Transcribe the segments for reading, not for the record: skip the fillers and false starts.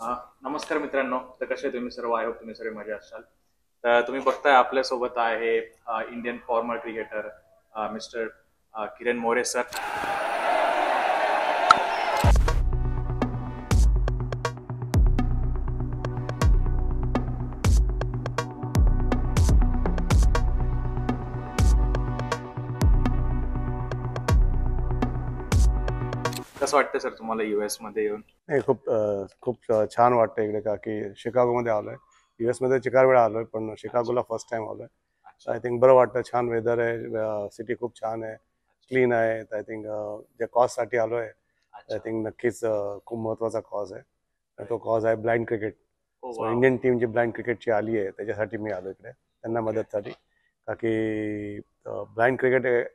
नमस्कार मित्रांनो. तर कसे तुम्ही सर्व? आय होप तुम्ही सर्व मजा असाल. तर तुम्ही बघताय आपल्यासोबत आहे Indian farmer cricketer mister Kiran More sir. कसं वाटतं सर तुम्हाला US मध्ये येऊन? नाही खूप छान वाटतं इकडे का की शिकागोमध्ये आलोय. US मध्ये 4 वेळा आलोय, पण अच्छा. शिकागोला फर्स्ट टाइम आलोय. अच्छा. आय थिंक बरं वाटतं. छान वेदर आहे, सिटी खूप छान आहे, अच्छा. क्लीन आहे. आय थिंक ज्या कॉजसाठी आलोय, आय अच्छा. थिंक नक्कीच खूप महत्त्वाचा कॉज आहे. आणि तो राईट. कॉज आहे ब्लाइंड क्रिकेट. हो, सो वाव. इंडियन टीम जी ब्लाइंड क्रिकेटची आली आहे त्याच्यासाठी मी आलो इकडे, त्यांना ओके. मदतसाठी. का की ब्लाइंड क्रिकेट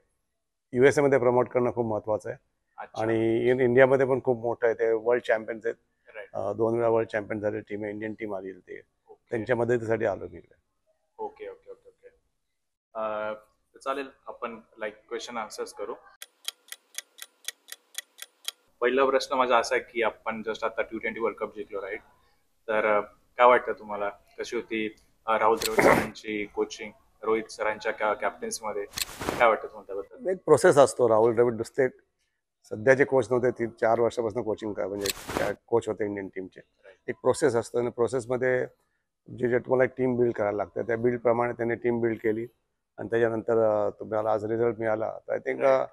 USA मध्ये प्रमोट करणं खूप महत्त्वाचं आहे. अच्छा. आणि इंडियामध्ये पण खूप मोठं आहे. ते वर्ल्ड चॅम्पियन्स आहेत. राईट. 2 वेळा वर्ल्ड चॅम्पियन झाले टीम आहे, इंडियन टीम आली ते. ओके. त्यांच्या मदतीसाठी आलो मी इकडे. ओके. ओके. ओके. ओके. तर चालेल, आपण लाईक क्वेश्चन आन्सर्स करू. पहिला प्रश्न माझा असा आहे की आपण जस्ट आता T20 वर्ल्ड कप जिंकलो, राईट? तर काय वाटतं तुम्हाला, कशी होती राहुल द्रविड सरांची कोचिंग, रोहित सरांच्या कॅप्टन्सीमध्ये? काय वाटतं तुम्हाला त्याबद्दल? एक प्रोसेस असतो. राहुल द्रविड नुसते सध्याचे कोच नव्हते, 3-4 वर्षापासून कोचिंग का म्हणजे कोच होते इंडियन टीमचे. राईट. एक प्रोसेस असतो आणि प्रोसेसमध्ये जे जे तुम्हाला एक टीम बिल्ड करायला लागतं, त्या बिल्डप्रमाणे त्यांनी टीम बिल्ड केली आणि त्याच्यानंतर तुम्हाला आज रिझल्ट मिळाला. तर आय थिंक राईट.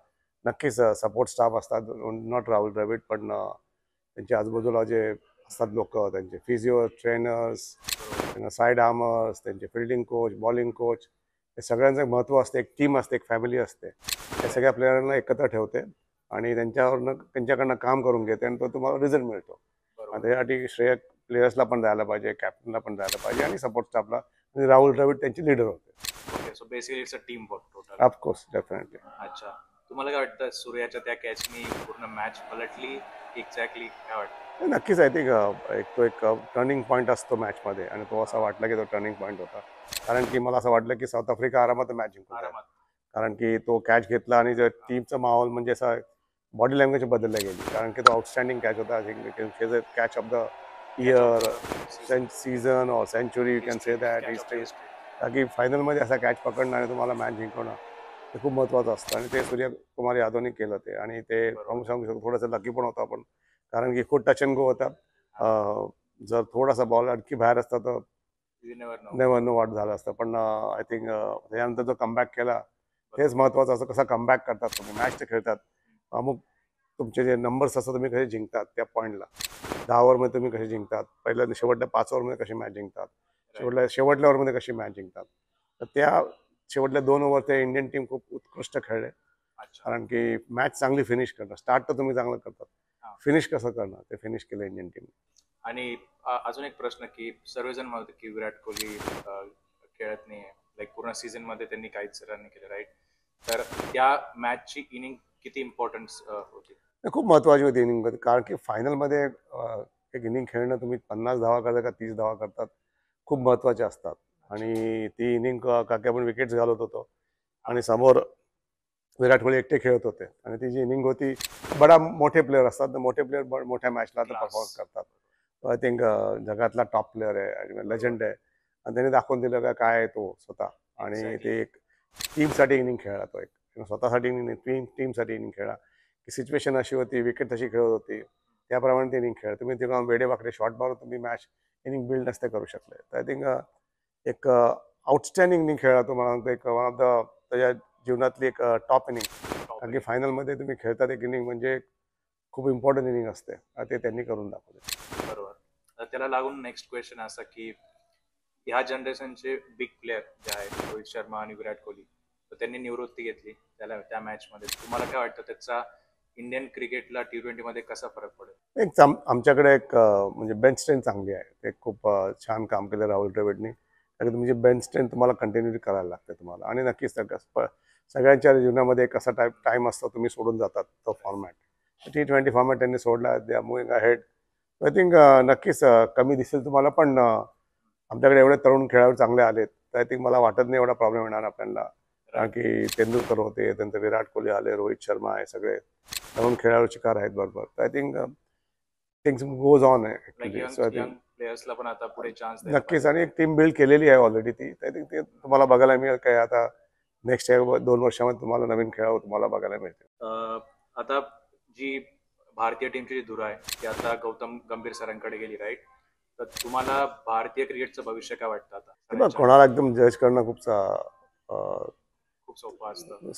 नक्कीच सपोर्ट स्टाफ असतात. नॉट राहुल द्रविड, पण त्यांच्या आजूबाजूला जे असतात लोक, त्यांचे फिजिओ ट्रेनर्स, बरोबर. त्यांना साईड आर्मर्स, त्यांचे फील्डिंग कोच, बॉलिंग कोच, हे सगळ्यांचं महत्त्व असते. एक टीम असते, एक फॅमिली असते. त्या राईट. सगळ्या प्लेयरांना एकत्र ठेवते आणि त्यांच्याकडनं काम करून घेते आणि तो तुम्हाला रिझल्ट मिळतो. आणि बरोबर. त्यासाठी श्रेय प्लेयर्सला पण द्यायला पाहिजे, कॅप्टनला पण द्यायला पाहिजे आणि सपोर्ट स्टाफला. आणि राहुल द्रविड त्यांचे लीडर होते. Okay. So basically it's a team work total. Of course, definitely. अच्छा. तुम्हाला काय वाटतं, सूर्याच्या त्या कॅचनी पूर्ण मॅच पलटली? एक्झॅक्टली काय वाटतं? नक्कीच आहे ते. एक टर्निंग पॉईंट असतो मॅचमध्ये आणि तो असा हा. वाटला की तो टर्निंग पॉईंट होता. कारण की मला असं वाटलं की साऊथ आफ्रिका आरामात मॅच जिंकून जाईल. आरामात. कारण की तो कॅच घेतला आणि जो हा. टीमचा माहोल म्हणजे असा बॉडी लँग्वेज बदलल्या गेली. कारण की तो आउटस्टँडिंग कॅच होता. Catch of the catch of year, the season. Season और century, you can say history. That catch of the history. History. कारण की फायनलमध्ये असा कॅच पकडणं आणि तुम्हाला मॅच जिंकवणं हे खूप महत्त्वाचं असतं आणि ते सूर्यकुमार यादवने केलं ते. आणि ते बरोबर. सांगू शकतो थोडंसं लकी पण होतं आपण. कारण की खूप टच अँड गो होता. हा. जर थोडासा बॉल अडकी बाहेर असता तर you never know. Never know what झालं असतं. पण आय थिंक त्याच्यानंतर जो कमबॅक केला तेच बरोबर. महत्त्वाचं असतं. कसा कमबॅक करतात तुम्ही, मॅच तर खेळतात. अमुक तुमचे जे नंबर्स असतात तुम्ही कसे जिंकतात त्या पॉईंटला. 10 ओव्हरमध्ये तुम्ही कसे जिंकतात, पहिल्या शेवटल्या 5 ओव्हरमध्ये कशी मॅच जिंकतात, राईट. शेवटल्या ओव्हरमध्ये कशी मॅच जिंकतात. तर त्या शेवटल्या 2 ओव्हर ते इंडियन टीम खूप उत्कृष्ट खेळले. अच्छा. कारण की मॅच चांगली फिनिश करणं, स्टार्ट तर तुम्ही चांगलं करतात, हा. फिनिश कसं करणं ते फिनिश केलं इंडियन टीम. आणि अजून एक प्रश्न की सर्वजण म्हणतात की विराट कोहली खेळत नाहीये, लाईक पूर्ण सीझन मध्ये त्यांनी काहीच रन नाही केलं, राईट? तर त्या मॅचची इनिंग किती इम्पॉर्टन्स होती? खूप महत्त्वाची होती इनिंगमध्ये. कारण की फायनलमध्ये एक इनिंग खेळणं, तुम्ही 50 धावा करता का 30 धावा करतात, खूप महत्त्वाचे असतात. अच्छा. आणि ती इनिंग का की आपण विकेट्स घालत होतो हा. आणि समोर विराट कोहली एकटे खेळत होते आणि ती जी इनिंग होती, मोठे प्लेअर असतात. तर मोठे प्लेअर मोठ्या मॅचला तर क्लास. परफॉर्म करतात. आय थिंक जगातला टॉप प्लेअर आहे आणि बरोबर. लेजंड आहे. आणि त्याने दाखवून दिलं का काय आहे तो स्वतः. आणि एक्झॅक्टली. ते एक टीमसाठी इनिंग खेळला तो. एक स्वतःसाठी इनिंग नाही, टीमसाठी इनिंग खेळला. की सिच्युएशन अशी होती, विकेट तशी खेळत होती, त्याप्रमाणे ते इनिंग खेळला. तुम्ही तिकडून वेडेवाकडे शॉट मारून तुम्ही मॅच इनिंग बिल्ड नसते करू शकले. तर आय थिंक एक आउटस्टँडिंग इनिंग खेळला तो. मला वाटतं एक वन ऑफ द त्याच्या जीवनातली एक टॉप इनिंग. टॉप कारण की इनिंग. फायनलमध्ये तुम्ही खेळतात एक इनिंग म्हणजे खूप इम्पॉर्टंट इनिंग असते. ते त्यांनी करून दाखवले. बरोबर. तर त्याला लागून नेक्स्ट क्वेश्चन असा की ह्या जनरेशनचे बिग प्लेअर जे आहेत रोहित शर्मा आणि विराट कोहली, तर त्यांनी निवृत्ती घेतली त्याला त्या मॅचमध्ये. तुम्हाला काय वाटतं त्याचा इंडियन क्रिकेटला T20 मध्ये कसा फरक पडेल? आमच्याकडे एक म्हणजे बेंच स्ट्रेंथ चांगली आहे. ते खूप छान काम केलं राहुल द्रविडनी. कारण तुमची बेंच स्ट्रेंथ तुम्हाला कंटिन्यू करायला लागते तुम्हाला. आणि नक्कीच सगळ्यांच्या जीवनामध्ये एक असा टाईम असतो तुम्ही सोडून जातात तो फॉर्मॅट. T20 फॉर्मॅट त्यांनी सोडला. They are moving ahead. I think नक्कीच कमी दिसेल तुम्हाला, पण आमच्याकडे एवढे तरुण खेळाडू चांगले आलेत, तर आय थिंक मला वाटत नाही एवढा प्रॉब्लेम येणार आपल्याला. कारण राईट. की तेंडुलकर होते, त्यानंतर विराट कोहली आले, रोहित शर्मा आहे, सगळे तरुण खेळाडू शिकार आहेत बरोबर. तर I think things goes on like actually. So I young think प्लेयर्सला पण आता पुढे चान्स नक्कीच, आणि एक टीम बिल्ड केलेली आहे ऑलरेडी ती. आय थिंक ते तुम्हाला बघायला मिळेल काय आता नेक्स्ट 2 वर्षामध्ये तुम्हाला नवीन खेळाडू तुम्हाला बघायला मिळतील. आता जी भारतीय टीमची जी धुरा आहे ती आता गौतम गंभीर सरांकडे गेली, राईट? तर तुम्हाला भारतीय क्रिकेटचं भविष्य काय वाटतं आता? हे बघ, कोणाला एकदम जज करणं खूप सोपं असतं.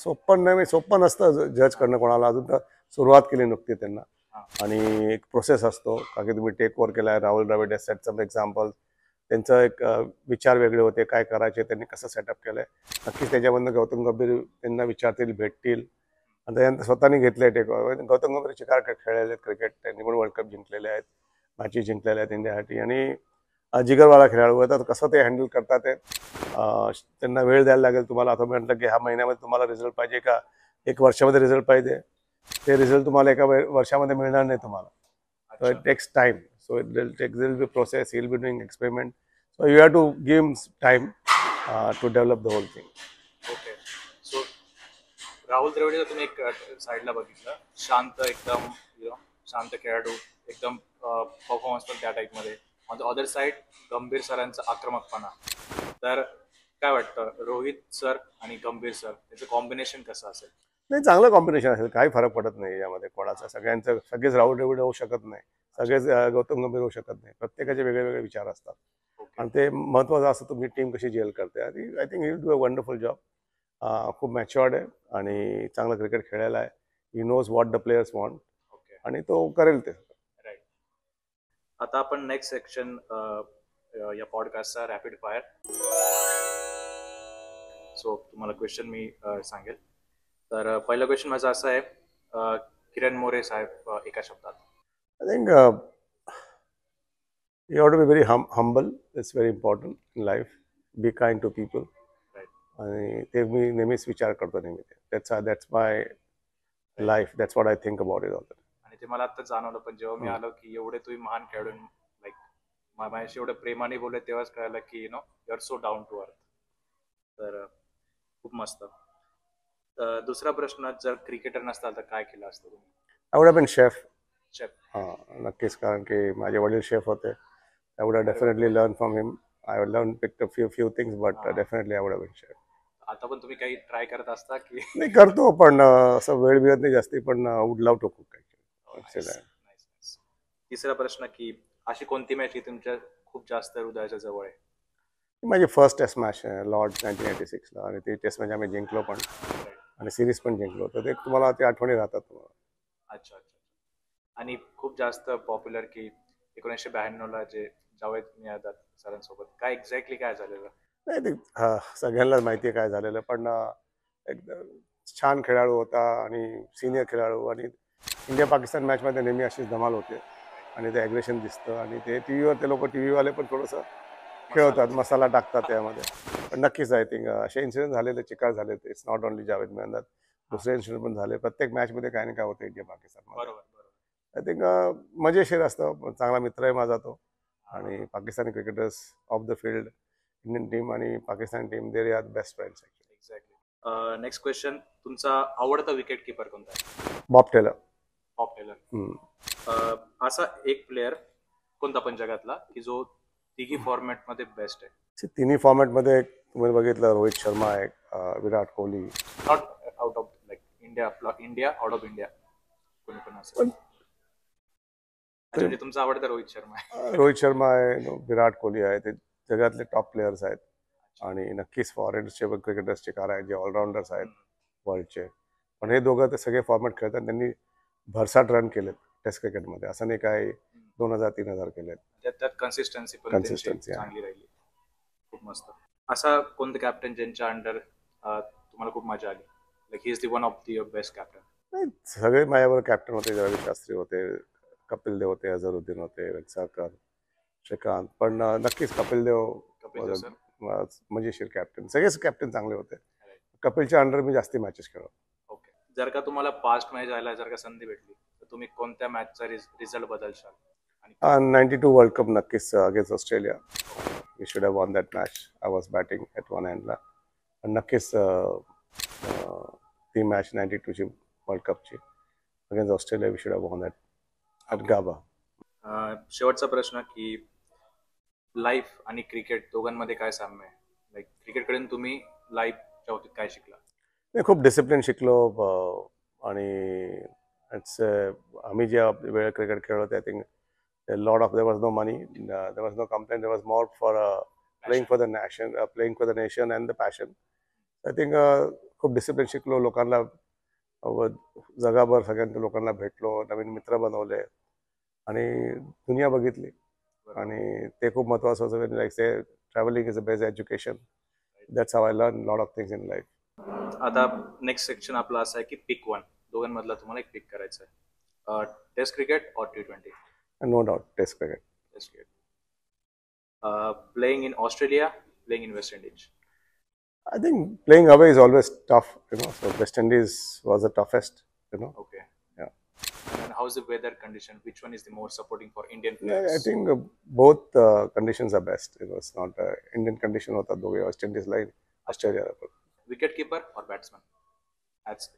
सोपं नसतं जज करणं कोणाला. अजून तर सुरुवात केली नुकती त्यांना, आणि एक प्रोसेस असतो. कारण की तुम्ही टेक ओव्हर केलाय. राहुल द्रविड सेट सम एक्झाम्पल. त्यांचं एक विचार वेगळे होते, काय करायचे, त्यांनी कसं सेटअप केलंय. नक्कीच त्याच्यामधनं गौतम गंभीर त्यांना विचारतील, भेटतील, आणि त्यानंतर स्वतःनी घेतलंय टेक ओव्हर. गौतम गंभीर चिकार खेळलेले आहेत क्रिकेट. त्यांनी पण वर्ल्ड कप जिंकलेले आहेत, मॅचेस जिंकलेल्या आहेत इंडियासाठी, आणि जिगरवाला खेळाडू आहेत. कसं ते हँडल करतात ते त्यांना वेळ द्यायला लागेल तुम्हाला. आता म्हटलं की ह्या महिन्यामध्ये तुम्हाला रिझल्ट पाहिजे का 1 वर्षामध्ये रिझल्ट पाहिजे, ते रिझल्ट तुम्हाला 1 वर्षामध्ये मिळणार नाही तुम्हाला. So it takes time. So it will be process. He'll be doing experiment. So you have to give him time to develop the whole thing. Okay. So Rahul द्रविडचा तुम्ही एक साईडला बघितलं, शांत एकदम, शांत खेळाडू, एकदम परफॉर्मन्स पण त्या टाईपमध्ये. ऑन द अदर साईड गंभीर सरांचा आक्रमकपणा. तर काय वाटतं, रोहित सर आणि गंभीर सर त्याचं कॉम्बिनेशन कसं असेल? नाही, चांगलं कॉम्बिनेशन असेल, काही फरक पडत नाही यामध्ये कोणाचा. सगळेच राहुल द्रविड होऊ शकत नाही, सगळेच गौतम गंभीर होऊ शकत नाही. प्रत्येकाचे वेगळे वेगळे विचार असतात, आणि ते महत्त्वाचं असतं तुमची टीम कशी जेल करते. आणि I think he will do a wonderful job. खूप मॅच्युअर्ड आहे आणि चांगलं क्रिकेट खेळायला आहे. He knows what the players want, आणि तो करेल ते. राईट. आता आपण नेक्स्ट सेक्शन या पॉडकास्टचा रॅपिड फायर. सो तुम्हाला क्वेश्चन मी सांगेल. तर पहिला क्वेश्चन माझा असा आहे, किरण मोरे साहेब एका शब्दात. I think you have to be very humble. It's very important in life. Be kind to people. आणि ते मी नेहमीच विचार करतो नेहमी. That's my life. That's what I think about it all. आणि ते मला आता जाणवलं पण जेव्हा मी आलो की एवढे तुम्ही महान खेळाडू, लाईक माझ्याशी एवढं प्रेमाने बोलले तेव्हाच कळलं की you are so down to earth. तर खूप मस्त. दुसरा प्रश्न, जर क्रिकेटर नसताल तर काय केलं असतं तुम्ही? I would have been chef. Chef. नक्कीच, कारण की माझे वडील शेफ होते. I would have definitely learned from him. I would learn picked a few things, but definitely I would have been chef. आता पण तुम्ही काही ट्राय करत असता की? नाही, करतो, पण असं वेळ मिळत नाही जास्ती, पण वुड लव्ह टू कुक. तिसरा प्रश्न, की अशी कोणती मॅच की तुमच्या खूप जास्त हृदयाच्या जवळ आहे? माझी फर्स्ट टेस्ट मॅच आहे लॉर्ड्स 1986ला, आणि ती टेस्ट मॅच आम्ही जिंकलो पण, आणि सिरीज पण जिंकलो. तर ते तुम्हाला ते आठवणी राहतात तुम्हाला. अच्छा अच्छा. आणि खूप जास्त पॉप्युलर की 1992ला जे जावेद मियादाद सरांसोबत काय एक्झॅक्टली काय झालेलं? नाही, ते सगळ्यांनाच माहिती आहे काय झालेलं, पण एकदम छान खेळाडू होता आणि सिनियर खेळाडू. आणि इंडिया पाकिस्तान मॅचमध्ये नेहमी अशीच धमाल होते, आणि ते ॲग्रेशन दिसतं. आणि ते टीव्हीवर ते लोक टीव्हीवाले पण थोडंसं खेळवतात, मसाला टाकतात त्यामध्ये. पण नक्कीच आय थिंक असे इन्सिडेंट झालेले, चिकार झाले. It's not only Javed my dad, दुसरे इन्सिडेंट पण झाले. प्रत्येक मॅचमध्ये काही ना काय होतं इंडिया पाकिस्तान. बरोबर. आय थिंक मजेशीर असतं. चांगला मित्र आहे माझा तो. आणि Pakistani cricketers off the field, Indian team आणि Pakistani team, they are best friends. Exactly. Next question, तुमचा आवडता विकेट किपर कोणता आहे? Bob Taylor. Bob Taylor. असा एक प्लेअर कोणता पण जगातला की जो तिघी फॉर्मॅटमध्ये बेस्ट आहे? तिन्ही फॉर्मॅटमध्ये तुम्ही बघितलं, रोहित शर्मा आहे, Virat Kohli. Not out of like India, आपला इंडिया आउट ऑफ इंडिया कोणी पण असेल. म्हणजे तुमचा आवडता रोहित शर्मा आहे? रोहित शर्मा आहे, विराट कोहली आहे. ते जगातले टॉप प्लेयर्स आहेत. आणि नक्कीच फॉरेनचे क्रिकेटर्सचे कार आहेत जे ऑलराऊंडर्स आहेत वर्ल्डचे. पण हे दोघं ते सगळे फॉर्मॅट खेळतात. त्यांनी भरसाट रन केलेत टेस्ट क्रिकेटमध्ये. असं नाही काय 2000-3000 केलेत. त्यात कन्सिस्टन्सी पण चांगली राहिली. खूप मस्त. असा कोणतं कॅप्टन ज्यांच्या अंडर तुम्हाला खूप मजा आली, like he is the one of the best captain? नाही, सगळे माझ्यावर कॅप्टन होते. रवी शास्त्री होते, कपिल देव होते, अझरुद्दीन होते, वेंगसरकर, श्रीकांत. पण नक्कीच कपिल देव मजेशीर कॅप्टन. सगळेच कॅप्टन चांगले होते. कपिलच्या अंडर मी जास्ती मॅचेस खेळलो. ओके. जर का तुम्हाला पास्ट मॅच जायला जर का संधी भेटली तर तुम्ही कोणत्या मॅचचा रिझल्ट बदलशाल? 92 वर्ल्ड कप नक्कीच against Australia. We should have won that match. I was batting at one एंडला. पण नक्कीच ती मॅच 92ची वर्ल्ड कपची against Australia we should have won that at Gabba. शेवटचा प्रश्न की लाईफ आणि क्रिकेट दोघांमध्ये काय साम्य आहे? लाईक क्रिकेटकडून तुम्ही लाईफच्या बाबतीत काय शिकला? मी खूप डिसिप्लिन शिकलो आणि इट्स आम्ही जे वेळ क्रिकेट खेळलो I think lot of there was no money, there was no complaint, there was more for playing for the nation, playing for the nation and the passion. I think खूप discipline शिकलो, लोकांना जगाभर सगळ्यांच्या लोकांना भेटलो, नवीन मित्र बनवले आणि दुनिया बघितली आणि ते खूप महत्त्वाचं होतं. Like say travelling is a best education. That's how I learn lot of things in life. आता नेक्स्ट सेक्शन आपला असं आहे की पिक वन, दोघांमधला तुम्हाला एक पिक करायचं आहे. टेस्ट क्रिकेट और T20? No doubt test cricket. Test cricket. Playing in Australia, playing in West Indies? I think playing away is always tough, so West Indies was the toughest, Okay. Yeah. And how's the weather condition? Which one is the more supporting for Indian Yeah, players? I think both conditions are best. It's not Indian condition hota doge, West Indies line, Australia. Wicket keeper or batsman? That's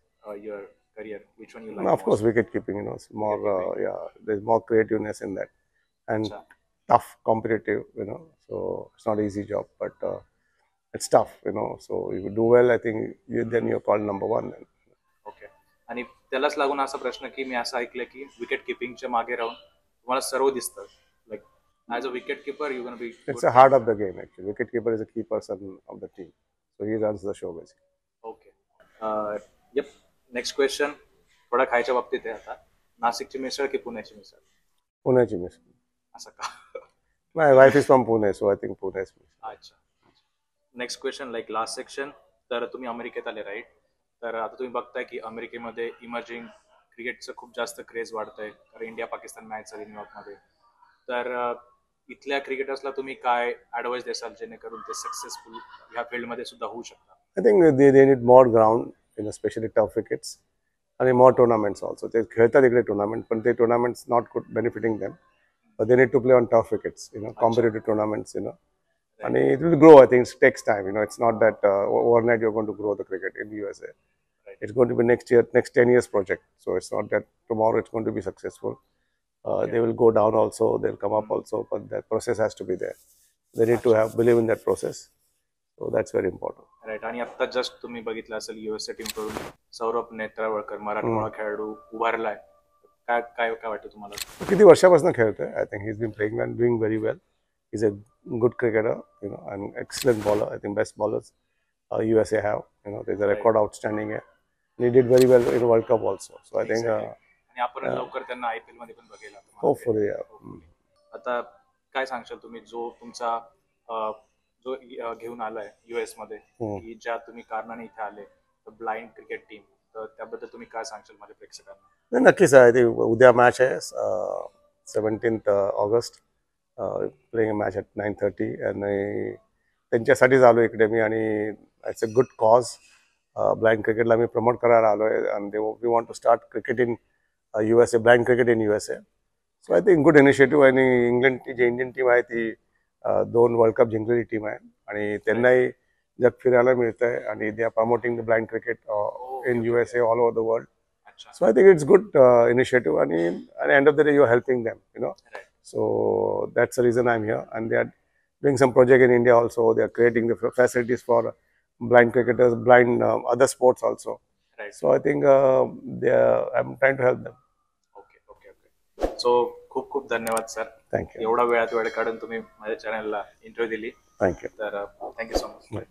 your career. Which one you like? No, of course, wicket keeping. It's more, there's more creativeness in that, and tough, competitive. So it's not an easy job, but it's tough. So if you do well, I think then you're called number one. Then. Okay. आणि त्यालाच लागून असा प्रश्न की मी असं ऐकलं की wicket किपिंगच्या मागे राहून तुम्हाला सर्व दिसतं. Like as a wicket keeper you gonna be. It's a heart of the game actually. Wicket keeper is a key person of the team, so he runs the show basically. Okay. Yep. Next question थोडा खायच्या बाबतीत आहे आता. नाशिकची मिसळ की पुण्याची मिसळ? पुण्याची मिसळ. असं का? My wife is from Pune, so I think Pune is मिसळ. अच्छा. Next question like last section. तर तुम्ही अमेरिकेत आले राईट? तर आता तुम्ही बघताय की अमेरिकेमध्ये इमर्जिंग क्रिकेटचं खूप जास्त क्रेज वाढतंय, कारण इंडिया पाकिस्तान मॅच झाली न्यूयॉर्कमध्ये. तर इथल्या क्रिकेटर्सला तुम्ही काय ॲडवाइस देसाल जेणेकरून ते सक्सेसफुल ह्या फील्डमध्ये सुद्धा होऊ शकतात? I think they need more ground, especially tough wickets, and more tournaments also. They खेळतात इकडे tournament, पण ते tournaments not good benefiting them. But they need to play on tough wickets, competitive tournaments, and it will grow. I think it takes time. It's not that overnight you're going to grow the cricket in the USA. Right. It's going to be next 10 years project. So it's not that tomorrow it's going to be successful. They will go down also, they'll come up also, but that process has to be there. They need to believe in that process. So that's very important. Right. आणि आता just तुम्ही बघितलं असेल USA team कडून सौरभ नेत्रावळकर मराठमोळा खेळाडू उभारलाय. काय काय काय वाटतं तुम्हाला? किती वर्षापासून खेळतोय. I think he is been playing and doing very well. Is a good cricketer, and excellent bowler. I think best bowlers USA have. There's a record outstanding here. And he did very well in World Cup also. So I think. आणि आपण लवकर त्यांना IPL मध्ये पण बघेल. Hopefully, आता काय सांगशाल तुम्ही जो तुमचा जो घेऊन आलाय युएस मध्ये, की ज्या तुम्ही कारणाने इथे आले, ब्लाइंड क्रिकेट टीम, तर त्याबद्दल तुम्ही काय सांगशाल माझ्या प्रेक्षकांना? नक्कीच आहे. ते उद्या मॅच आहे 17th August, playing match at 9:30 आणि त्यांच्यासाठीच आलो इकडे मी. आणि it's a good cause. Blind क्रिकेटला मी प्रमोट करायला आलो आहे आणि we want to start cricket in USA, blind cricket in USA. So I think good initiative. आणि इंग्लंडची जी इंडियन टीम आहे ती 2 वर्ल्ड कप जिंकलेली टीम आहे आणि त्यांनाही जग फिरायला मिळत आहे आणि they are promoting the blind cricket in USA all over the world. So I think it's good initiative, and at the end of the day, you're helping them, Right. So that's the reason I'm here, and they are doing some project in India also. They are creating the facilities for blind cricketers, blind other sports also. Right. So I think I'm trying to help them. Okay. So खूप खूप धन्यवाद sir. Thank you. एवढा वेळात वेळ काढून तुम्ही माझ्या चॅनलला इंटरव्ह्यू दिली. Thank you. तर थँक्यू सो मच.